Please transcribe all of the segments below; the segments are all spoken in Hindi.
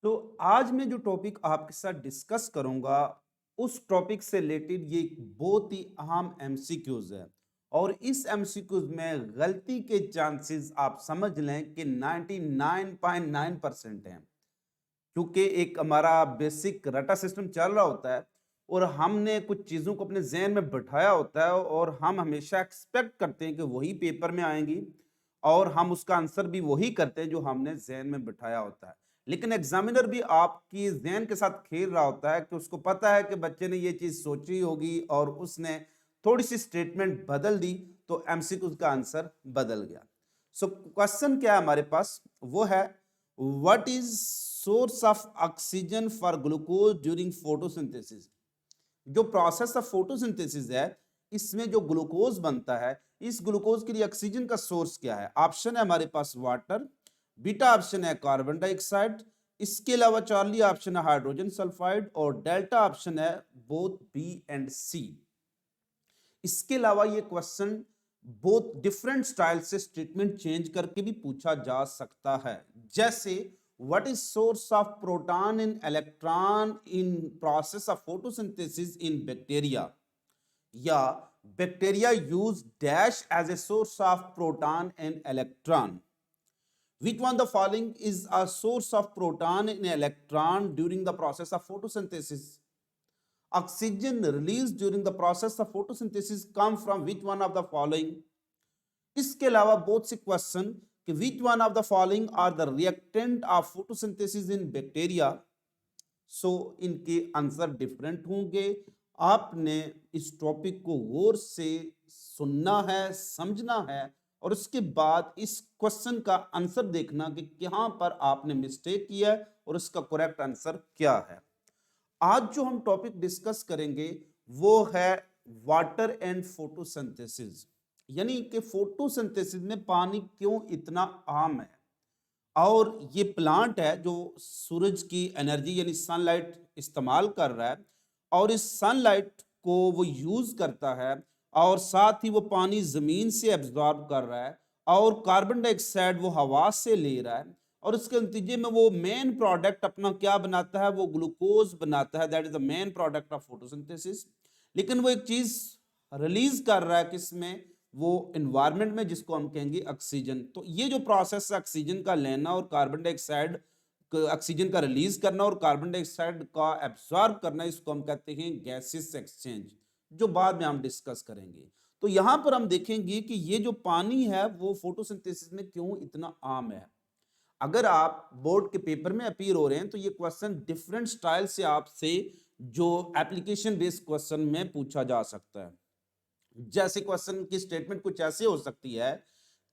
तो आज मैं जो टॉपिक आपके साथ डिस्कस करूंगा उस टॉपिक से रिलेटेड ये एक बहुत ही अहम एमसीक्यूज है। और इस एमसीक्यूज में गलती के चांसेस आप समझ लें कि 99.9% हैं। क्योंकि एक हमारा बेसिक रटा सिस्टम चल रहा होता है और हमने कुछ चीज़ों को अपने जहन में बिठाया होता है और हम हमेशा एक्सपेक्ट करते हैं कि वही पेपर में आएंगी और हम उसका आंसर भी वही करते हैं जो हमने जहन में बिठाया होता है। लेकिन एग्जामिनर भी आपकी जहन के साथ खेल रहा होता है कि उसको पता है कि बच्चे ने ये चीज़ सोची होगी और उसने थोड़ी सी स्टेटमेंट बदल दी तो एमसीक्यू का आंसर बदल गया। सो क्वेश्चन क्या है हमारे पास, वो है what is source of oxygen for glucose during photosynthesis. जो प्रोसेस ऑफ फोटोसिंथेसिस है इसमें जो ग्लूकोज बनता है, इस ग्लूकोज के लिए ऑक्सीजन का सोर्स क्या है? ऑप्शन है हमारे पास वाटर, बीटा ऑप्शन है कार्बन डाइऑक्साइड, इसके अलावा चार्ली ऑप्शन है हाइड्रोजन सल्फाइड और डेल्टा ऑप्शन है बोथ बी एंड सी। इसके अलावा ये क्वेश्चन बहुत डिफरेंट स्टाइल से स्टेटमेंट चेंज करके भी पूछा जा सकता है। जैसे what is source of proton in electron in process of photosynthesis in bacteria, या bacteria use dash as a source of proton and electron. Which one the following is a source of proton in electron during the process of photosynthesis? Oxygen released during the process of photosynthesis come from which one of the following? इसके अलावा बहुत से क्वेश्चन कि which one of the following are the reactant of photosynthesis in bacteria? सो इनके आंसर डिफरेंट होंगे। आपने इस टॉपिक को गौर से सुनना है, समझना है और उसके बाद इस क्वेश्चन का आंसर देखना कि कहां पर आपने मिस्टेक किया है और उसका करेक्ट आंसर क्या है। आज जो हम टॉपिक डिस्कस करेंगे वो है वाटर एंड फोटोसिंथेसिस, यानी कि फोटोसिंथेसिस में पानी क्यों इतना अहम है। और ये प्लांट है जो सूरज की एनर्जी यानी सनलाइट इस्तेमाल कर रहा है और इस सनलाइट को वो यूज करता है और साथ ही वो पानी जमीन से एब्जॉर्ब कर रहा है और कार्बन डाइऑक्साइड वो हवा से ले रहा है और उसके नतीजे में वो मेन प्रोडक्ट अपना क्या बनाता है, वो ग्लूकोज बनाता है। That is the main product of photosynthesis. लेकिन वो एक चीज रिलीज कर रहा है किसमें, वो एनवायरनमेंट में, जिसको हम कहेंगे ऑक्सीजन। तो ये जो प्रोसेस है ऑक्सीजन का लेना और कार्बन डाइऑक्साइड, ऑक्सीजन का रिलीज करना और कार्बन डाइऑक्साइड का एब्जॉर्ब करना, इसको हम कहते हैं गैसेस एक्सचेंज, जो बाद में हम डिस्कस करेंगे। तो यहां पर हम देखेंगे कि ये जो पानी है वो फोटोसिंथेसिस में क्यों इतना आम है। अगर आप बोर्ड के पेपर में अपीयर हो रहे हैं तो ये क्वेश्चन डिफरेंट स्टाइल से आपसे जो एप्लीकेशन बेस्ड क्वेश्चन में पूछा जा सकता है। जैसे क्वेश्चन की स्टेटमेंट कुछ ऐसे हो सकती है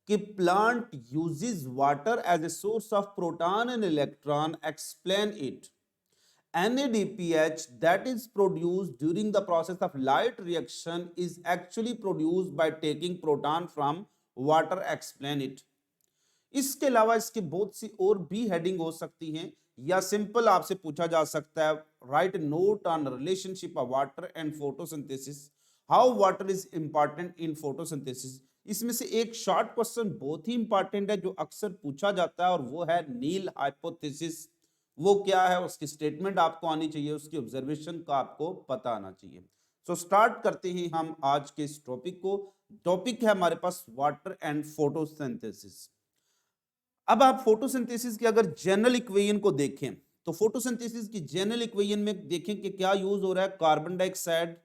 कि plant uses water as a source of proton and electron, explain it. NADPH that is produced during the process of light reaction is actually produced by taking proton from water, explain it। इसके अलावा इसकी बहुत सी और भी हेडिंग हो सकती हैं या सिंपल आपसे पूछा जा सकता है right note on relationship of water and photosynthesis, how water is important in photosynthesis. इसमें से एक शॉर्ट क्वेश्चन बहुत ही इंपॉर्टेंट है जो अक्सर पूछा जाता है और वो है नील हाइपोथेसिस। वो क्या है, उसकी स्टेटमेंट आपको आनी चाहिए, उसकी ऑब्जर्वेशन का आपको पता आना चाहिए। सो स्टार्ट करते हैं हम आज के इस टॉपिक को। टॉपिक है हमारे पास वाटर एंड फोटोसिंथेसिस। अब आप फोटोसिंथेसिस की अगर जनरल इक्वेशन को देखें तो फोटोसिंथेसिस की जनरल इक्वेशन में देखें कि क्या यूज हो रहा है, कार्बन डाइऑक्साइड,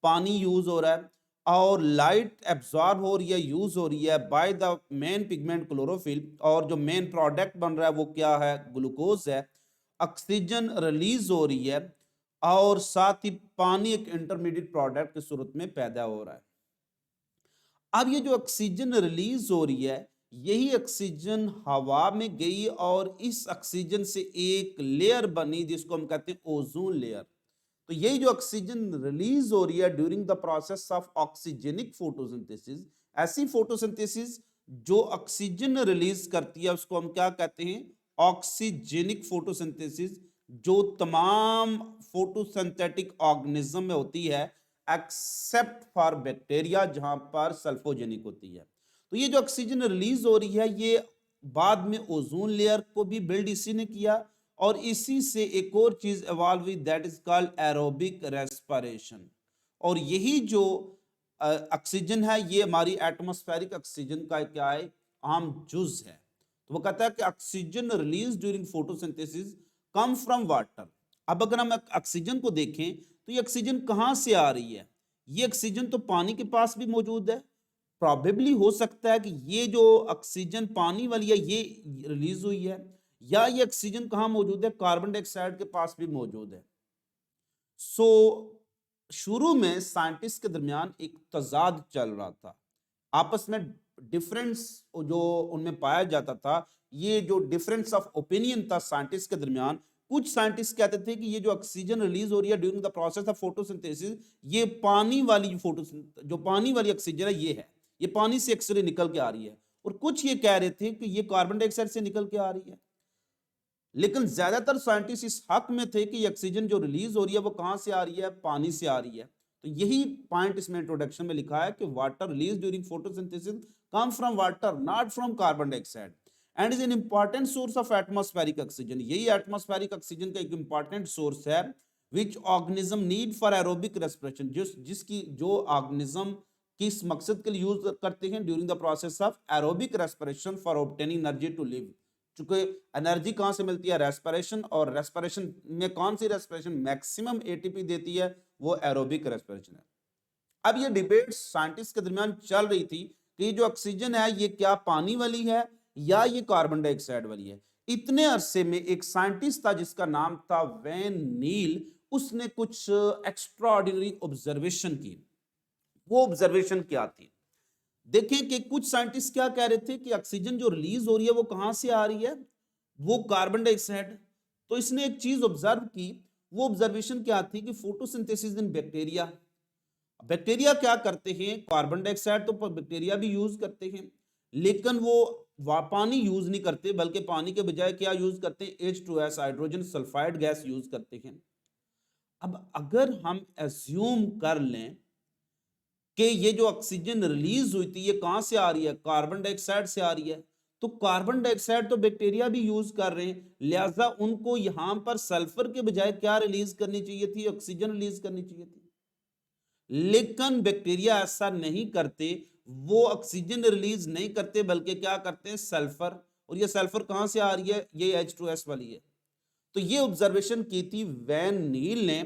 पानी यूज हो रहा है और लाइट एब्जॉर्ब हो रही है, यूज हो रही है by the main pigment chlorophyll, और जो मेन प्रोडक्ट बन रहा है वो क्या है, ग्लूकोज है। ऑक्सीजन रिलीज हो रही है और साथ ही पानी एक इंटरमीडिएट प्रोडक्ट के सूरत में पैदा हो रहा है। अब ये जो ऑक्सीजन रिलीज हो रही है, यही ऑक्सीजन हवा में गई और इस ऑक्सीजन से एक लेयर बनी जिसको हम कहते हैं ओजोन लेयर। तो यही जो ऑक्सीजन रिलीज हो रही है during the process of oxygenic photosynthesis, ऐसी फोटोसिंथेसिस जो ऑक्सीजन रिलीज करती है उसको हम क्या कहते हैं, ऑक्सीजेनिक फोटोसिंथेसिस, जो तमाम फोटोसिंथेटिक ऑर्गेनिज्म में होती है एक्सेप्ट फॉर बैक्टीरिया जहां पर सल्फोजेनिक होती है। तो ये जो ऑक्सीजन रिलीज हो रही है ये बाद में ओजोन लेयर को भी बिल्ड इसी ने किया और इसी से एक और चीज इवॉल्व हुई, that is called aerobic respiration. और यही जो ऑक्सीजन है ये हमारी एटमॉस्फेरिक ऑक्सीजन का क्या है, आम जुज है। तो वो कहता है कि oxygen release during photosynthesis come from water. अब अगर हम ऑक्सीजन को देखें तो ये ऑक्सीजन कहाँ से आ रही है? ये ऑक्सीजन तो पानी के पास भी मौजूद है। प्रॉबेबली हो सकता है कि ये जो ऑक्सीजन पानी वाली है ये रिलीज हुई है, या ये ऑक्सीजन कहाँ मौजूद है? कार्बन डाइऑक्साइड के पास भी मौजूद है। सो शुरू में साइंटिस्ट के दरमियान एक तजाद चल रहा था, आपस में डिफरेंस जो उनमें पाया जाता था, ये जो डिफरेंस ऑफ ओपिनियन था साइंटिस्ट के दरमियान। कुछ साइंटिस्ट कहते थे कि ये जो ऑक्सीजन रिलीज हो रही है during the process of photosynthesis, ये पानी वाली जो पानी वाली ऑक्सीजन है ये पानी से एक्चुअली निकल के आ रही है। और कुछ ये कह रहे थे कि ये कार्बन डाइऑक्साइड से निकल के आ रही है। लेकिन ज्यादातर साइंटिस्ट इस हक में थे कि ऑक्सीजन जो रिलीज हो रही है वो कहां से आ रही है? पानी से आ रही है। तो यही पॉइंट इसमें इंट्रोडक्शन में लिखा है कि water release during photosynthesis come from water not from carbon dioxide and is an important source of atmospheric oxygen. यही एटमॉस्फेरिक ऑक्सीजन का एक इंपॉर्टेंट सोर्स है which organism need for aerobic respiration, जिसकी जो ऑर्गेनिज्म किस मकसद के लिए यूज करते हैं? During the process of aerobic respiration for obtaining energy to live. चूंकि एनर्जी कहां से मिलती है? रेस्पिरेशन। और रेस्पिरेशन में कौन सी रेस्पिरेशन मैक्सिमम एटीपी देती है? वो एरोबिक रेस्पिरेशन है। अब ये डिबेट साइंटिस्ट के दरमियान चल रही थी कि जो ऑक्सीजन है ये क्या पानी वाली है या ये कार्बन डाइऑक्साइड वाली है। इतने अरसे में एक साइंटिस्ट था जिसका नाम था वैन नील, उसने कुछ एक्स्ट्राऑर्डिनरी ऑब्जर्वेशन की। वो ऑब्जर्वेशन क्या थी? देखें कि कुछ साइंटिस्ट क्या कह रहे थे कि ऑक्सीजन जो रिलीज हो रही है वो कहां से आ रही है? वो कार्बन डाइऑक्साइड। तो इसने एक चीज ऑब्जर्व की। वो ऑब्जर्वेशन क्या थी कि फोटोसिंथेसिस इन बैक्टीरिया, बैक्टीरिया क्या करते हैं? कार्बन डाइऑक्साइड तो बैक्टीरिया भी यूज करते हैं, लेकिन वो पानी यूज नहीं करते, बल्कि पानी के बजाय क्या यूज करते हैं? H2S hydrogen sulphide gas use करते हैं। अब अगर हम एज्यूम कर लें कि ये जो ऑक्सीजन रिलीज हुई थी ये कहां से आ रही है? कार्बन डाइऑक्साइड से आ रही है। तो कार्बन डाइऑक्साइड तो बैक्टीरिया भी यूज कर रहे हैं, लिहाजा उनको यहां पर सल्फर के बजाय क्या रिलीज करनी चाहिए थी? ऑक्सीजन रिलीज करनी चाहिए थी। लेकिन बैक्टीरिया ऐसा नहीं करते, वो ऑक्सीजन रिलीज नहीं करते, बल्कि क्या करते हैं? सल्फर। और ये सल्फर कहां से आ रही है? ये H2S वाली है। तो ये ऑब्जर्वेशन की थी वैन नील ने।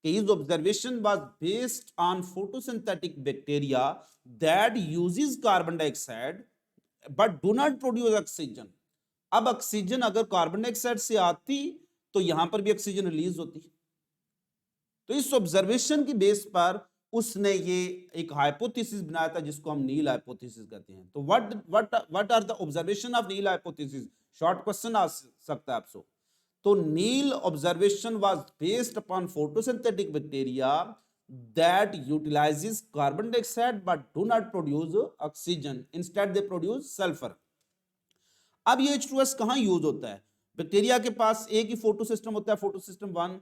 His observation was based on photosynthetic bacteria that uses carbon dioxide but do not produce oxygen. अब ऑक्सीजन अगर कार्बन डाइऑक्साइड से आती तो यहां पर भी ऑक्सीजन रिलीज होती। तो इस ऑब्जर्वेशन की बेस पर उसने ये एक हाइपोथेसिस बनाया था जिसको हम नील हाइपोथेसिस कहते हैं। तो what are the observation of Niel hypothesis? Short question आ सकता है आपसे। तो Niel observation was based upon photosynthetic bacteria that utilizes carbon dioxide but do not produce oxygen, instead they produce sulfur. अब ये H2S कहां यूज होता है? बैक्टीरिया के पास एक ही फोटो सिस्टम होता है, फोटो सिस्टम 1।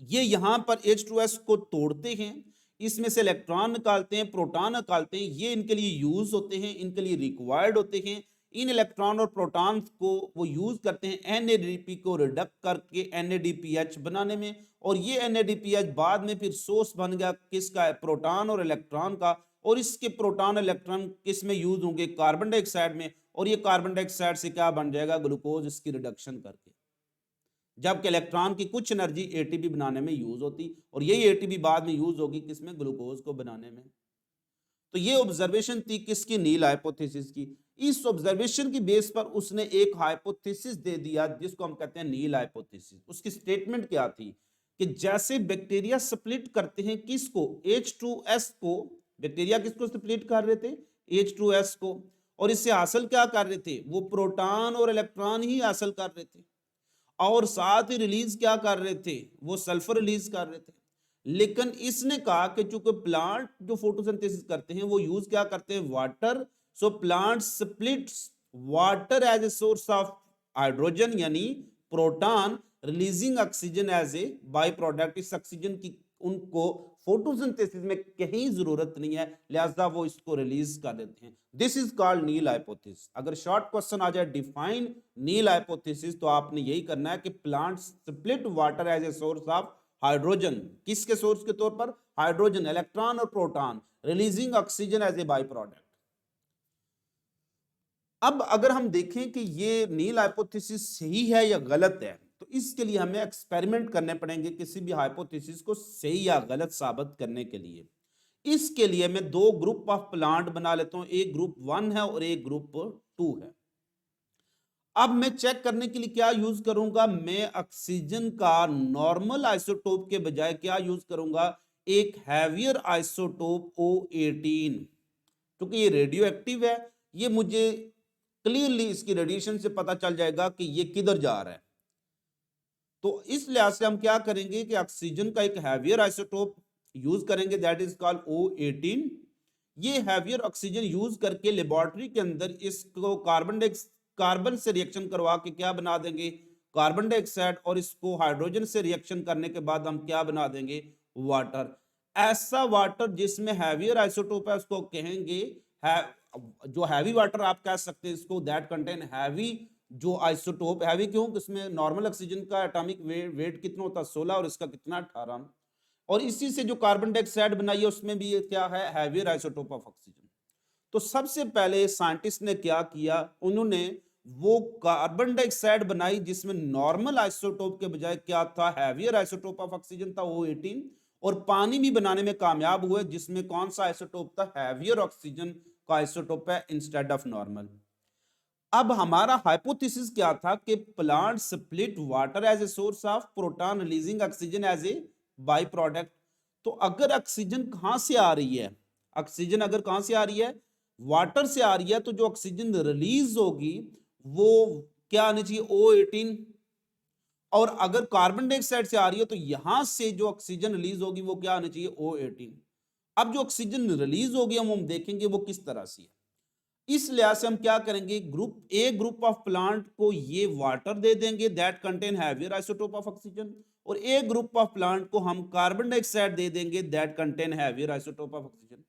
ये यहां पर H2S को तोड़ते हैं, इसमें से इलेक्ट्रॉन निकालते हैं, प्रोटॉन निकालते हैं। ये इनके लिए यूज होते हैं, इनके लिए रिक्वायर्ड होते हैं। इन इलेक्ट्रॉन और प्रोटॉन को वो यूज करते हैं NADP को रिडक्ट करके NADPH बनाने में। और ये NADPH बाद में फिर सोर्स बन गया किसका? प्रोटॉन और इलेक्ट्रॉन का। और इसके प्रोटॉन इलेक्ट्रॉन किस में यूज होंगे? कार्बन डाइऑक्साइड में। और ये कार्बन डाइऑक्साइड से क्या बन जाएगा? ग्लूकोज, इसकी रिडक्शन करके। जबकि इलेक्ट्रॉन की कुछ एनर्जी ATP बनाने में यूज होती, और यही ATP बाद में यूज होगी किसमें? ग्लूकोज को बनाने में। तो ये ऑब्जर्वेशन थी किसकी? नील हाइपोथेसिस की। इस ऑब्जर्वेशन की बेस पर उसने एक हाइपोथेसिस दे दिया जिसको हम कहते हैं नील हाइपोथेसिस। उसकी स्टेटमेंट क्या थी कि जैसे बैक्टीरिया स्प्लिट करते हैं किसको? H2S को। बैक्टीरिया किसको स्प्लिट कर रहे थे? H2S को। और इससे हासिल क्या कर रहे थे? वो प्रोटॉन और इलेक्ट्रॉन ही हासिल कर रहे थे, और साथ ही रिलीज क्या कर रहे थे? वो सल्फर रिलीज कर रहे थे। लेकिन इसने कहा कि चूंकि प्लांट जो फोटोसिंथेसिस करते हैं वो यूज क्या करते हैं? Water. So plant splits water as a source of hydrogen यानी proton, releasing oxygen as a by product. इस ऑक्सीजन की उनको फोटोसिंथेसिस में कहीं जरूरत नहीं है, लिहाजा वो इसको रिलीज कर देते हैं। This is called Niel hypothesis. अगर शॉर्ट क्वेश्चन आ जाए डिफाइन नील हाइपोथेसिस, तो आपने यही करना है कि plant split water as a source of hydrogen. किसके सोर्स के तौर पर? हाइड्रोजन, इलेक्ट्रॉन और proton, releasing oxygen as a by product. अब अगर हम देखें कि ये नील हाइपोथेसिस सही है या गलत है, तो इसके लिए हमें एक्सपेरिमेंट करने पड़ेंगे किसी भी हाइपोथेसिस को सही या गलत साबित करने के लिए। इसके लिए मैं दो ग्रुप ऑफ प्लांट बना लेता हूं, एक ग्रुप 1 है और एक ग्रुप 2 है। अब मैं चेक करने के लिए क्या यूज करूंगा? मैं ऑक्सीजन का नॉर्मल आइसोटोप के बजाय क्या यूज करूंगा? एक हैवियर आइसोटोप O18। क्योंकि ये रेडियो एक्टिव है, ये मुझे क्लियरली इसकी रेडिएशन से पता चल जाएगा कि ये किधर जा रहा है। तो इस लिहाज से हम क्या करेंगे कि ऑक्सीजन का एक हैवियर आइसोटोप यूज करेंगे, दैट इज कॉल्ड O18। ये हैवियर ऑक्सीजन यूज करके लेबोरेटरी के अंदर इसको कार्बन से रिएक्शन करवा के क्या बना देंगे? Carbon dioxide. और इसको हाइड्रोजन से रिएक्शन करने के बाद हम क्या बना देंगे? वाटर। ऐसा वाटर जिसमें हैवियर आइसोटोप है उसको कहेंगे जो हैवी वाटर आप कह सकते हैं इसको, दैट कंटेन हैवी जो आइसोटोप। हैवी क्यों? इसमें नॉर्मल ऑक्सीजन का एटॉमिक वेट कितना होता है? 16, और इसका कितना? 18। और इसी से जो कार्बन डाइऑक्साइड बनाई है उसमें भी ये क्या है? Heavier isotope of oxygen. तो सबसे पहले साइंटिस्ट ने क्या किया? उन्होंने वो कार्बन डाइऑक्साइड बनाई जिसमें नॉर्मल आइसोटोप के बजाय क्या था? हैवियर आइसोटोप ऑफ ऑक्सीजन था, O18। और पानी भी बनाने में कामयाब हुए जिसमें कौन सा आइसोटोप था? हैवियर ऑक्सीजन का आइसोटोप है इंस्टेड ऑफ नॉर्मल। अब हमारा हाइपोथेसिस क्या था कि plant split water as a source of proton, releasing oxygen as a by product. तो अगर ऑक्सीजन कहां से आ रही है? ऑक्सीजन अगर कहां से आ रही है? वाटर से आ रही है, तो जो ऑक्सीजन रिलीज होगी वो क्या आनी चाहिए? O18। और अगर कार्बन डाइऑक्साइड से आ रही है तो यहां से जो ऑक्सीजन रिलीज होगी वो क्या आनी चाहिए? O18। अब जो ऑक्सीजन रिलीज होगी हम देखेंगे वो किस तरह से है। इस लिहाज से हम क्या करेंगे? ग्रुप ऑफ प्लांट को ये वाटर दे देंगे that contain heavier isotope of oxygen, और एक ग्रुप ऑफ प्लांट को हम कार्बन डाइऑक्साइड दे देंगे that contain heavier isotope of oxygen.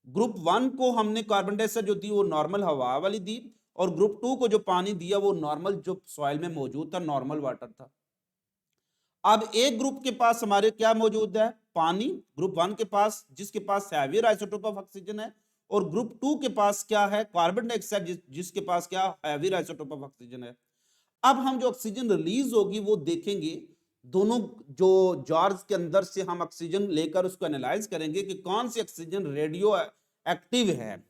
Group 1 को हमने कार्बन डाइऑक्साइड जो दी वो नॉर्मल हवा वाली दी, और ग्रुप 2 को जो पानी दिया वो नॉर्मल जो सॉइल में मौजूद था, नॉर्मल वाटर था। अब एक ग्रुप के पास हमारे क्या मौजूद है? पानी, ग्रुप 1 के पास, जिसके पास हैवियर आइसोटोप ऑफ ऑक्सीजन है। और ग्रुप 2 के पास क्या है? कार्बन डाइऑक्साइड, जिसके पास क्या? हैवियर आइसोटोप ऑफ ऑक्सीजन है। अब हम जो ऑक्सीजन रिलीज होगी वो देखेंगे। दोनों जो जार्स के अंदर से हम ऑक्सीजन लेकर उसको एनालाइज करेंगे कि कौन सी ऑक्सीजन रेडियो एक्टिव है।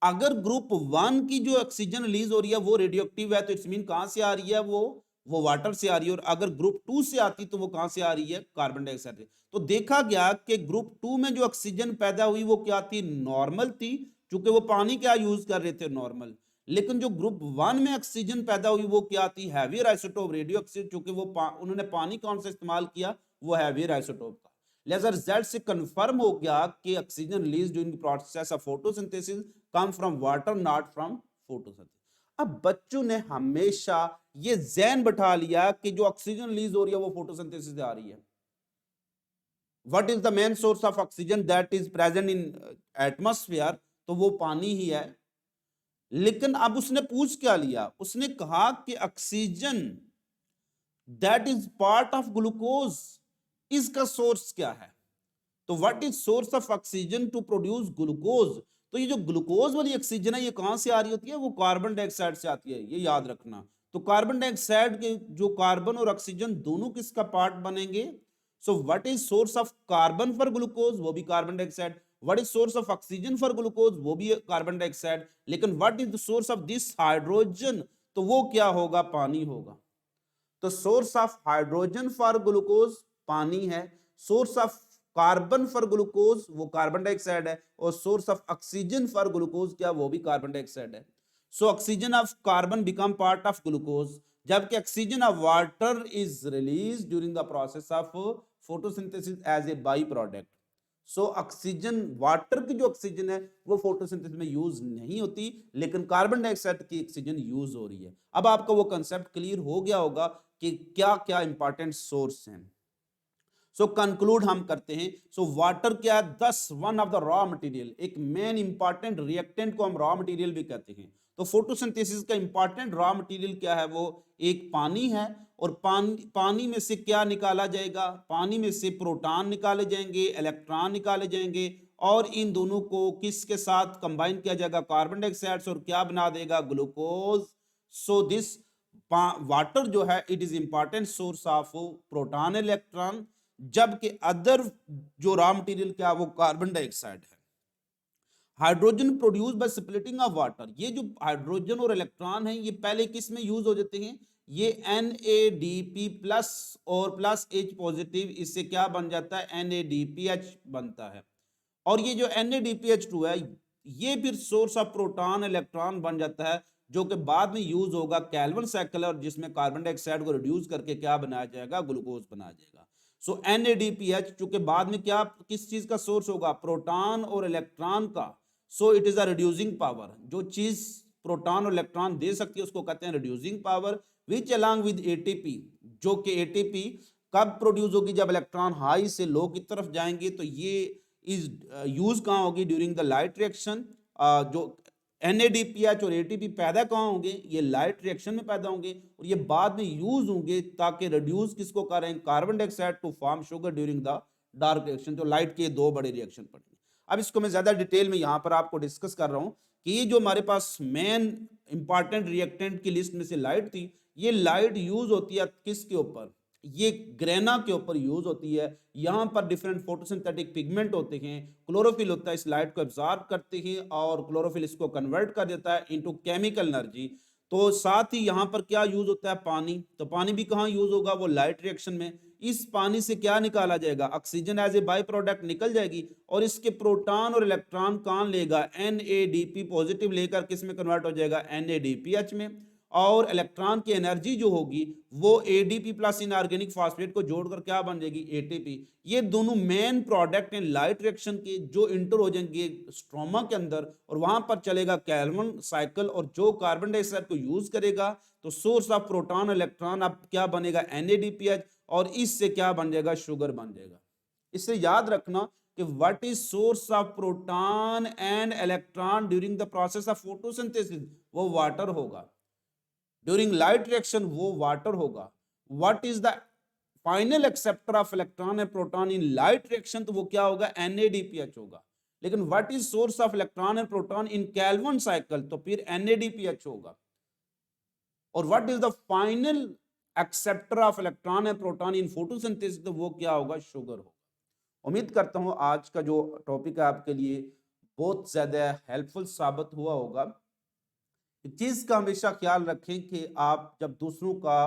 अगर ग्रुप 1 की जो ऑक्सीजन रिलीज हो रही है वो रेडियो एक्टिव है, तो इट्स मीन कहां से आ रही है? वो वाटर से आ रही है। और अगर ग्रुप 2 से आती तो वो कहां से आ रही है? कार्बन डाइऑक्साइड से। तो देखा गया कि ग्रुप 2 में जो ऑक्सीजन पैदा हुई वो क्या थी? नॉर्मल थी, क्योंकि वो पानी क्या यूज कर रहे थे? नॉर्मल। लेकिन जो ग्रुप 1 में ऑक्सीजन पैदा हुई वो क्या थी? हैवियर आइसोटोप, रेडियो एक्टिव, क्योंकि वो उन्होंने पानी कौन सा इस्तेमाल किया? वो हैवियर आइसोटोप का। लिहाजा रिजल्ट से कंफर्म हो गया कि oxygen release during the process of photosynthesis come from water, not from photosynthesis. अब बच्चों ने हमेशा ये ज़हन बैठा लिया कि जो ऑक्सीजन रिलीज हो रही है वो फोटोसिंथेसिस से आ रही है। What is the main source of oxygen that is present in atmosphere? तो वो पानी ही है। लेकिन अब उसने पूछ क्या लिया? उसने कहा कि oxygen that is part of glucose, इसका सोर्स क्या है? तो what is source of oxygen to produce glucose? तो ये जो ग्लूकोज वाली ऑक्सीजन है ये कहां से आ रही होती है? वो कार्बन डाइऑक्साइड से आती है, ये याद रखना। तो कार्बन डाइऑक्साइड के जो कार्बन और ऑक्सीजन दोनों किसका पार्ट बनेंगे? So what is source of carbon for glucose? वो भी carbon dioxide. What is source of oxygen for glucose? वो भी कार्बन डाइऑक्साइड। लेकिन what is the source of this hydrogen? तो वो क्या होगा? पानी होगा। तो source of hydrogen for glucose पानी है, source of carbon for glucose वो कार्बन डाइऑक्साइड है, और source of oxygen for glucose क्या? वो भी कार्बन डाइऑक्साइड है। सो oxygen of carbon become part of glucose, जबकि oxygen of water is release during the process of photosynthesis as a by product. So oxygen, water की जो ऑक्सीजन है वो फोटोसिंथेसिस में यूज नहीं होती, लेकिन कार्बन डाइऑक्साइड की ऑक्सीजन यूज हो रही है। अब आपका वो कंसेप्ट क्लियर हो गया होगा कि क्या क्या इंपॉर्टेंट सोर्स हैं। सो कंक्लूड हम करते हैं। सो वाटर क्या है? दस one of the raw material, एक मेन इंपॉर्टेंट रिएक्टेंट को हम रॉ मटेरियल भी कहते हैं। तो फोटोसिंथेसिस का इंपॉर्टेंट रॉ मटेरियल क्या है? वो एक पानी है। और पानी में से क्या निकाला जाएगा? पानी में से प्रोटॉन निकाले जाएंगे, इलेक्ट्रॉन निकाले जाएंगे, और इन दोनों को किसके साथ कंबाइन किया जाएगा? कार्बन डाइऑक्साइड से, और क्या बना देगा? ग्लूकोज। सो दिस वाटर जो है it is important source of proton electron, जबकि अदर जो रॉ मटेरियल क्या, वो कार्बन डाइऑक्साइड है। Hydrogen produce by splitting of water, ये जो हाइड्रोजन और इलेक्ट्रॉन है ये पहले किस में यूज हो जाते हैं? ये NADP प्लस और प्लस H पॉजिटिव, इससे क्या बन जाता है? NADPH बनता है। और ये जो NADPH2 है ये फिर सोर्स ऑफ प्रोटॉन इलेक्ट्रॉन बन जाता है, जो कि बाद में यूज होगा कैल्विन साइकिल, और जिसमें कार्बन डाइऑक्साइड को रिड्यूस करके क्या बनाया जाएगा? ग्लूकोज बनाया जाएगा। सो NADPH चूंकि बाद में क्या किस चीज का सोर्स होगा? प्रोटॉन और इलेक्ट्रॉन का। So it is a reducing power, जो चीज प्रोटॉन और इलेक्ट्रॉन दे सकती है उसको कहते हैं reducing power, which along with ATP, जो कि ATP कब प्रोड्यूस होगी? जब इलेक्ट्रॉन हाई से लो की तरफ जाएंगे। तो ये इज यूज कहाँ होगी? During the light reaction. जो NADPH और ATP पैदा कहाँ होंगे? ये लाइट रिएक्शन में पैदा होंगे, और ये बाद में यूज होंगे ताकि रिड्यूस किसको करें? Carbon dioxide to form sugar during the dark reaction. तो लाइट के दो बड़े रिएक्शन पड़ेंगे। अब इसको मैं ज्यादा डिटेल में यहाँ पर आपको डिस्कस कर रहा हूँ कि ये जो हमारे पास मेन इंपॉर्टेंट रिएक्टेंट की लिस्ट में से लाइट थी, ये लाइट यूज होती है किसके ऊपर? ये ग्रेना के ऊपर यूज होती है। यहाँ पर डिफरेंट फोटोसिंथेटिक पिगमेंट होते हैं, क्लोरोफिल होता है, इस लाइट को एब्जॉर्ब करते हैं, और क्लोरोफिल इसको कन्वर्ट कर देता है इनटू केमिकल एनर्जी। तो साथ ही यहाँ पर क्या यूज होता है? पानी। तो पानी भी कहाँ यूज होगा? वो लाइट रिएक्शन में। इस पानी से क्या निकाला जाएगा? Oxygen as a by product निकल जाएगी, और इसके प्रोटॉन और इलेक्ट्रॉन कहाँ लेगा? NADP पॉजिटिव लेकर किस में कन्वर्ट हो जाएगा? NADPH में। और इलेक्ट्रॉन की एनर्जी जो होगी वो ADP प्लस इनऑर्गेनिक फास्फेट को जोड़कर क्या बन जाएगी? ATP। ये दोनों मेन प्रोडक्ट हैं लाइट रिएक्शन के, जो इंटर हो जाएंगे स्ट्रोमा के अंदर, और वहां पर चलेगा कैल्विन साइकिल, और जो कार्बन डाइऑक्साइड को यूज करेगा तो सोर्स ऑफ प्रोटॉन इलेक्ट्रॉन अब क्या बनेगा? NADPH, और इससे क्या बन जाएगा? शुगर बन जाएगा। इससे याद रखना कि what is source of proton and electron during the process of photosynthesis? वो वाटर होगा। ड्यूरिंग लाइट रिएक्शन वो वाटर होगा। What is the final acceptor of electron and proton in light reaction? तो वो क्या होगा? NADPH होगा। लेकिन what is source of electron and proton in Calvin cycle? तो फिर NADPH होगा। और what is the final acceptor of electron and proton in photosynthesis? तो वो क्या होगा? शुगर होगा। उम्मीद करता हूं आज का जो टॉपिक है आपके लिए बहुत ज्यादा हेल्पफुल साबित हुआ होगा। एक चीज का हमेशा ख्याल रखें कि आप जब दूसरों का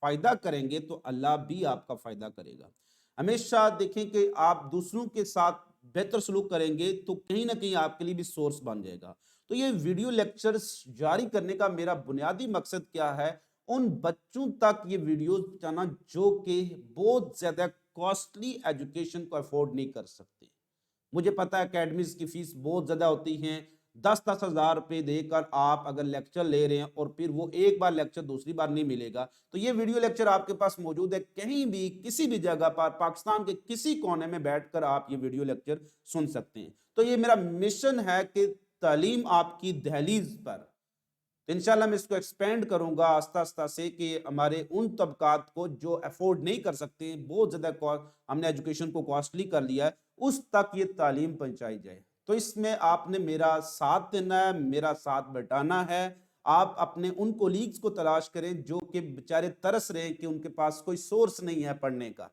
फायदा करेंगे तो अल्लाह भी आपका फायदा करेगा। हमेशा देखें कि आप दूसरों के साथ बेहतर सलूक करेंगे तो कहीं ना कहीं आपके लिए भी सोर्स बन जाएगा। तो ये वीडियो लेक्चर्स जारी करने का मेरा बुनियादी मकसद क्या है? उन बच्चों तक ये वीडियो पहुंचाना जो कि बहुत ज्यादा कॉस्टली एजुकेशन को अफोर्ड नहीं कर सकते। मुझे पता है अकेडमीज की फीस बहुत ज्यादा होती है। 10-10 हजार रुपए देकर आप अगर लेक्चर ले रहे हैं और फिर वो एक बार लेक्चर दूसरी बार नहीं मिलेगा, तो ये वीडियो लेक्चर आपके पास मौजूद है। कहीं भी किसी भी जगह पर पाकिस्तान के किसी कोने में बैठकर आप ये वीडियो लेक्चर सुन सकते हैं। तो ये मेरा मिशन है कि तालीम आपकी दहलीज पर। तो इंशाल्लाह मैं इसको एक्सपेंड करूंगा आस्ता आस्ता से कि हमारे उन तबकात को जो अफोर्ड नहीं कर सकते, बहुत ज़्यादा हमने एजुकेशन को कॉस्टली कर लिया है, उस तक ये तालीम पहुंचाई जाए। तो इसमें आपने मेरा साथ देना है, मेरा साथ बटाना है। आप अपने उन कोलीग्स को तलाश करें जो कि बेचारे तरस रहे हैं कि उनके पास कोई सोर्स नहीं है पढ़ने का।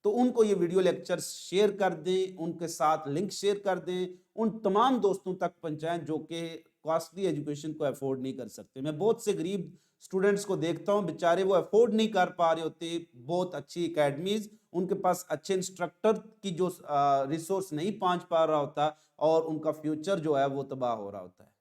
तो उनको ये वीडियो लेक्चर शेयर कर दें, उनके साथ लिंक शेयर कर दें, उन तमाम दोस्तों तक पहुंचाएं जो कि कॉस्टली एजुकेशन को अफोर्ड नहीं कर सकते। मैं बहुत से गरीब स्टूडेंट्स को देखता हूं, बेचारे वो अफोर्ड नहीं कर पा रहे होते बहुत अच्छी एकेडमीज, उनके पास अच्छे इंस्ट्रक्टर की जो रिसोर्स नहीं पहुंच पा रहा होता, और उनका फ्यूचर जो है वो तबाह हो रहा होता है।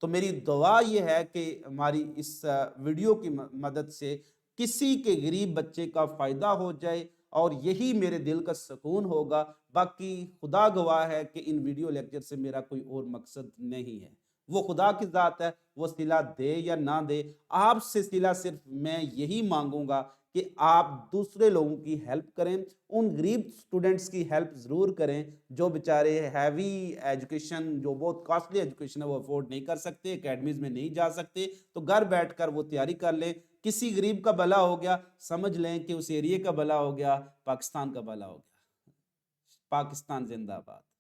तो मेरी दुआ ये है कि हमारी इस वीडियो की मदद से किसी के गरीब बच्चे का फायदा हो जाए, और यही मेरे दिल का सुकून होगा। बाकी खुदा गवाह है कि इन वीडियो लेक्चर से मेरा कोई और मकसद नहीं है। वो खुदा की जात है, वो सिला दे या ना दे, आपसे सिला सिर्फ मैं यही मांगूंगा कि आप दूसरे लोगों की हेल्प करें, उन गरीब स्टूडेंट्स की हेल्प ज़रूर करें, जो बेचारे हैवी एजुकेशन, जो बहुत कॉस्टली एजुकेशन है, वो अफ़ोर्ड नहीं कर सकते, अकेडमीज़ में नहीं जा सकते, तो घर बैठकर वो तैयारी कर लें। किसी गरीब का भला हो गया, समझ लें कि उस एरिये का भला हो गया, पाकिस्तान का भला हो गया। पाकिस्तान ज़िंदाबाद।